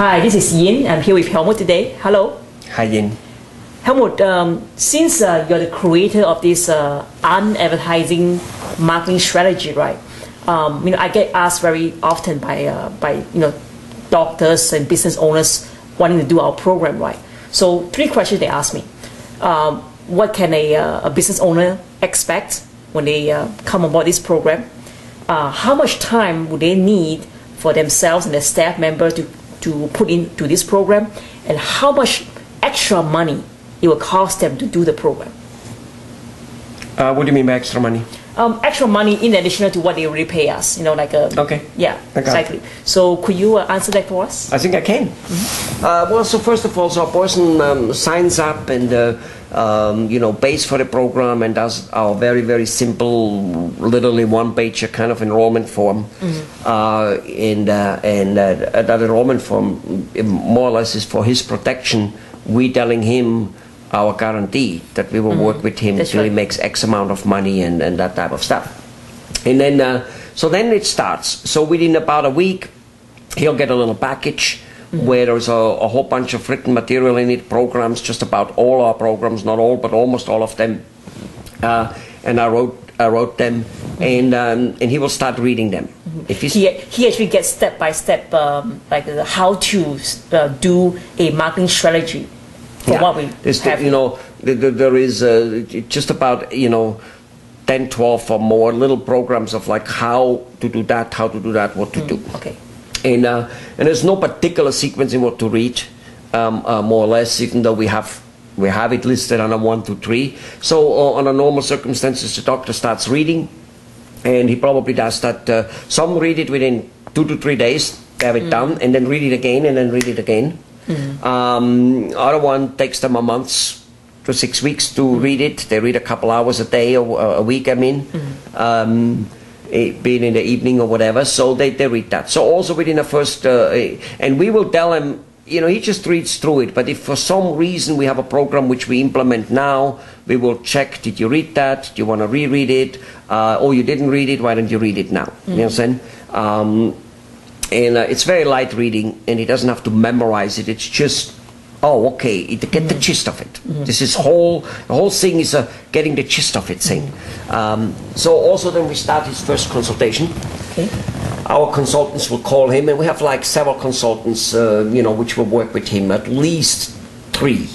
Hi, this is Yin. I'm here with Helmut today. Hello. Hi, Yin. Helmut, since you're the creator of this unadvertising marketing strategy, right? I get asked very often by doctors and business owners wanting to do our program, right? So 3 questions they ask me. What can a business owner expect when they come aboard this program? How much time would they need for themselves and their staff member to put into this program? And how much extra money it will cost them to do the program? What do you mean by extra money? Extra money in addition to what they already pay us. Okay. Yeah, exactly. So could you answer that for us? I think I can. Well, so first of all, so a person signs up and pays for the program and does our very, very simple, literally one-page kind of enrollment form. And that enrollment form more or less is for his protection. We telling him our guarantee that we will work with him until he makes X amount of money and that type of stuff. And then, so then it starts. So within about a week, he'll get a little package where there's a whole bunch of written material in it, programs, just about all our programs, not all, but almost all of them. And I wrote them, and he will start reading them. If he actually gets step by step, like how to do a marketing strategy. For what we have. There is just about 10, 12 or more little programs of like how to do that, what to do. Okay. And there's no particular sequence in what to read, more or less, even though we have it listed on a 1, 2, 3. So under normal circumstances, the doctor starts reading, and he probably does that. Some read it within 2 to 3 days, they have it done, and then read it again, and then read it again. Other one takes them a month to 6 weeks to read it. They read a couple hours a day or a week, being in the evening or whatever. So they read that. So also within the first, and we will tell him, he just reads through it. But if for some reason we have a program which we implement now, we will check, did you read that? Do you want to reread it? Or you didn't read it, why don't you read it now? You know what I'm saying? And it's very light reading, and he doesn't have to memorize it. It's just, get the gist of it. This is the whole thing is getting the gist of it thing. So also then we start his first consultation. Okay. Our consultants will call him, and we have like several consultants, which will work with him. At least 3,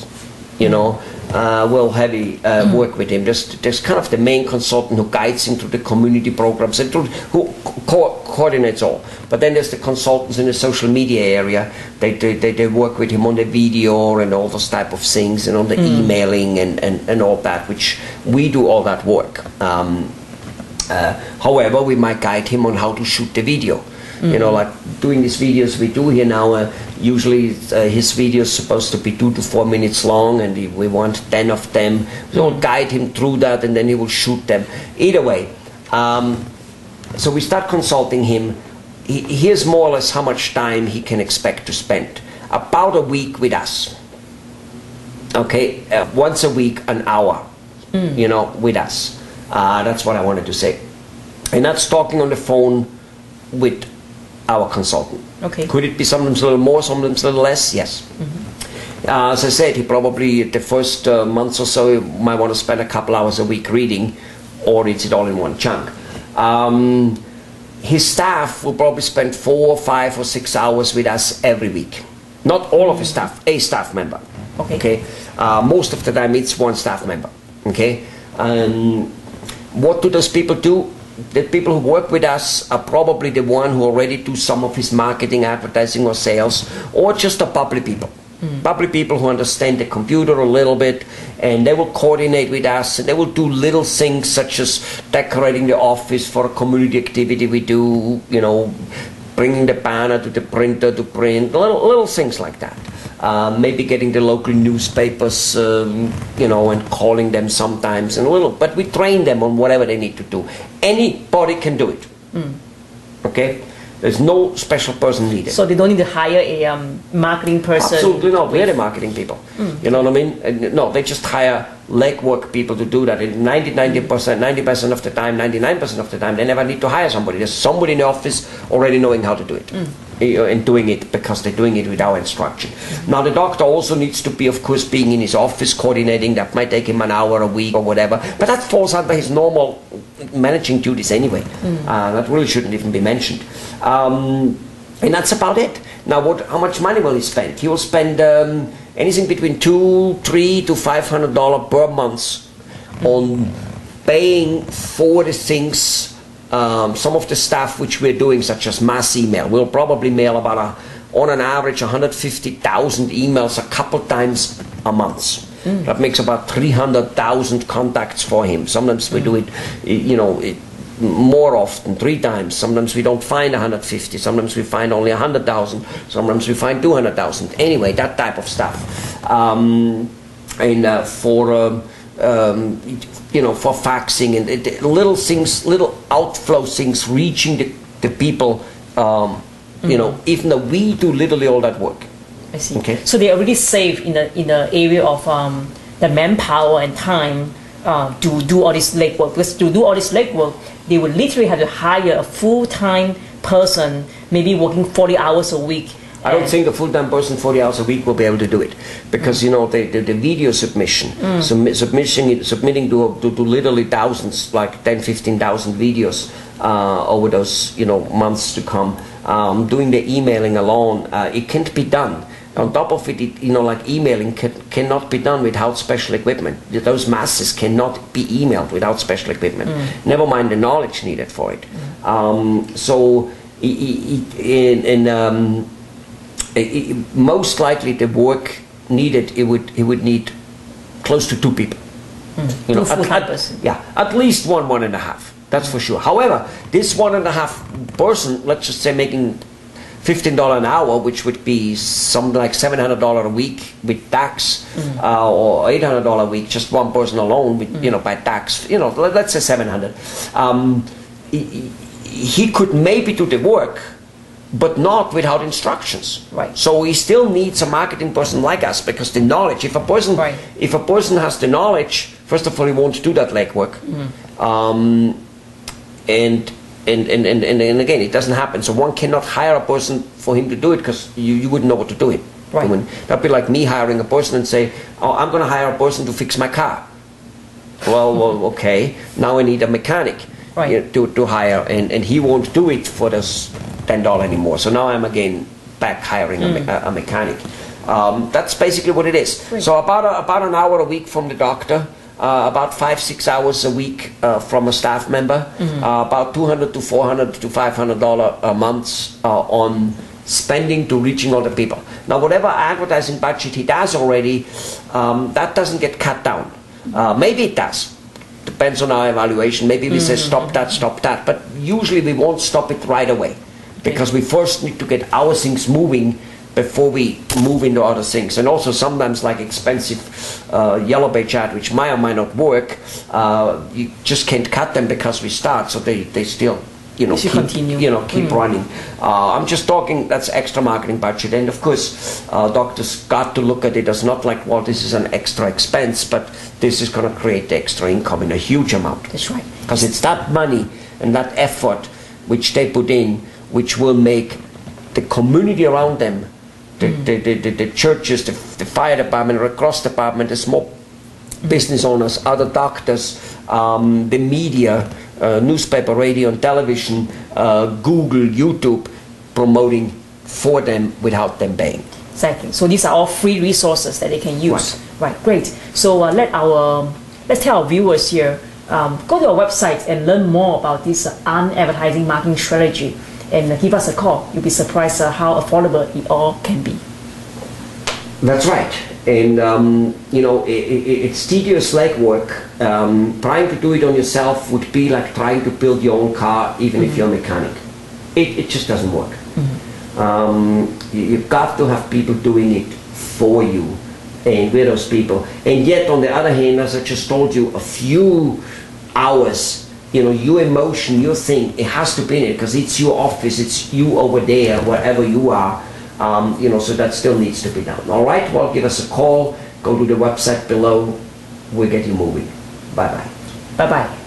will have work with him. There's kind of the main consultant who guides him through the community programs and who coordinates all. But then there's the consultants in the social media area. They work with him on the video and all those type of things, and on the emailing and all that, which we do all that work. However, we might guide him on how to shoot the video. Like doing these videos we do here now, usually his video is supposed to be 2 to 4 minutes long, and we want 10 of them. We'll guide him through that, and then he will shoot them. Either way, so we start consulting him. Here's more or less how much time he can expect to spend. About a week with us. Okay, once a week, an hour, with us. That's what I wanted to say. And that's talking on the phone with our consultant. Okay. Could it be sometimes a little more, sometimes a little less? Yes. As I said, he probably, the first months or so, he might want to spend a couple hours a week reading, or reads it all in one chunk. His staff will probably spend 4, 5, or 6 hours with us every week. Not all of his staff, a staff member. Okay. Most of the time it's one staff member. Okay. What do those people do? The people who work with us are probably the one who already do some of his marketing, advertising, or sales, or just the public people. Public people who understand the computer a little bit, and they will coordinate with us, and they will do little things such as decorating the office for a community activity we do, bringing the banner to the printer to print, little things like that. Maybe getting the local newspapers, and calling them sometimes, but we train them on whatever they need to do. Anybody can do it. Okay? There's no special person needed. So they don't need to hire a marketing person? Absolutely not. We're the marketing people. You know what I mean? No, they just hire legwork people to do that. And 90% of the time, 99% of the time, they never need to hire somebody. There's somebody in the office already knowing how to do it. And doing it because they're doing it with our instruction. Now the doctor also needs to be, of course, being in his office coordinating. That might take him an hour a week or whatever, but that falls under his normal managing duties anyway. That really shouldn't even be mentioned. And that's about it. Now, how much money will he spend? He will spend anything between $200 to $500 per month on paying for the things. Some of the stuff which we're doing, such as mass email. We'll probably mail about on an average 150,000 emails a couple times a month. That makes about 300,000 contacts for him. Sometimes we do it, more often, 3 times. Sometimes we don't find 150. Sometimes we find only 100,000. Sometimes we find 200,000. Anyway, that type of stuff. For faxing and little things, little outflow things reaching the people, even though we do literally all that work. I see. Okay. So they already save in the area of the manpower and time to do all this legwork. Because to do all this legwork, they would literally have to hire a full-time person, maybe working 40 hours a week. I don't think a full-time person 40 hours a week will be able to do it, because the video submission, submitting to literally thousands, like 10,000-15,000 videos over those months to come. Doing the emailing alone, it can't be done. On top of it, like emailing cannot be done without special equipment. Those masses cannot be emailed without special equipment. Never mind the knowledge needed for it. Most likely the work needed, he would need close to 2 people. At least 1.5. That's for sure. However, this 1.5 person, let's just say making $15 an hour, which would be something like $700 a week with tax, or $800 a week, just one person alone with, by tax, let's say 700. He could maybe do the work, but not without instructions. Right. So he still needs a marketing person like us, because the knowledge, if a person has the knowledge, first of all, he won't do that legwork. And again, it doesn't happen. So one cannot hire a person for him to do it, because you wouldn't know what to do it. Right. That'd be like me hiring a person and say, oh, I'm going to hire a person to fix my car. Well, okay, now I need a mechanic to hire, and he won't do it for this $10 anymore. So now I'm again back hiring a mechanic. That's basically what it is. Great. So about an hour a week from the doctor, about 5-6 hours a week from a staff member, about $200 to $400 to $500 a month on spending to reaching all the people. Now, whatever advertising budget he does already, that doesn't get cut down. Maybe it does. Depends on our evaluation. Maybe we say stop that. But usually we won't stop it right away, because we first need to get our things moving before we move into other things. And also sometimes, like expensive yellow page ad, which might or might not work, you just can't cut them because we start, so they still keep running. I'm just talking, that's extra marketing budget. And of course, doctors got to look at it as not like, well, this is an extra expense, but this is going to create extra income in a huge amount. That's right. Because it's that money and that effort which they put in, which will make the community around them, the churches, the fire department, Red Cross department, the small business owners, other doctors, the media, newspaper, radio, and television, Google, YouTube, promoting for them without them paying. Exactly. So these are all free resources that they can use. Right. Great. So let's tell our viewers here, go to our website and learn more about this advertising marketing strategy, and give us a call. You'll be surprised how affordable it all can be. That's right. And it's tedious legwork. Trying to do it on yourself would be like trying to build your own car, even if you're a mechanic. It just doesn't work. You've got to have people doing it for you, and we're those people. And yet, on the other hand, as I just told you, a few hours, your emotion, your thing, it has to be in it, because it's your office, it's you over there, wherever you are. So that still needs to be done. All right, well, give us a call, go to the website below, we'll get you moving. Bye bye. Bye bye.